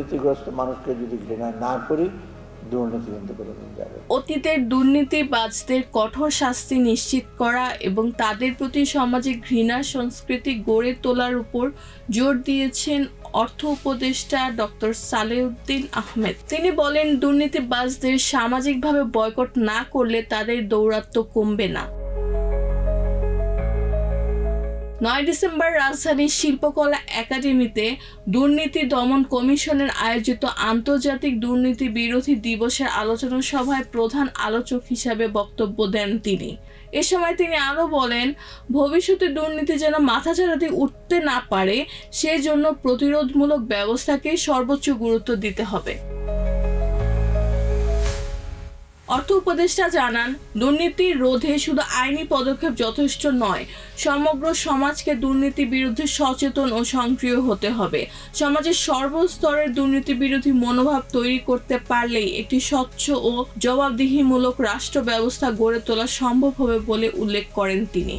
দুর্নীতিগ্রস্ত মানুষকে যদি ঘৃণা না করি, দুর্নীতি কিন্তু করে যাবে। অতীতের দুর্নীতিবাজদের কঠোর শাস্তি নিশ্চিত করা এবং তাদের প্রতি সামাজিক ঘৃণার সংস্কৃতি গড়ে তোলার উপর জোর দিয়েছেন অর্থ উপদেষ্টা ডক্টর সালেউদ্দিন আহমেদ। তিনি বলেন, দুর্নীতিবাজদের সামাজিকভাবে বয়কট না করলে তাদের দৌরাত্ম্য কমবে না। 9 ডিসেম্বর রাজধানীর শিল্পকলা একাডেমিতে দুর্নীতি দমন কমিশনের আয়োজিত আন্তর্জাতিক দুর্নীতি বিরোধী দিবসের আলোচনা সভায় প্রধান আলোচক হিসাবে বক্তব্য দেন তিনি। এ সময় তিনি আরও বলেন, ভবিষ্যতে দুর্নীতি যেন মাথাচাড়া দিয়ে উঠতে না পারে সেজন্য প্রতিরোধমূলক ব্যবস্থাকে সর্বোচ্চ গুরুত্ব দিতে হবে। অর্থ উপদেষ্টা জানান, দুর্নীতি রোধে শুধু আইনি পদক্ষেপ যথেষ্ট নয়, সমগ্র সমাজকে দুর্নীতি বিরুদ্ধে সচেতন ও সক্রিয় হতে হবে। সমাজের সর্বস্তরের দুর্নীতি বিরোধী মনোভাব তৈরি করতে পারলেই একটি স্বচ্ছ ও জবাবদিহিমূলক রাষ্ট্র ব্যবস্থা গড়ে তোলা সম্ভব হবে বলে উল্লেখ করেন তিনি।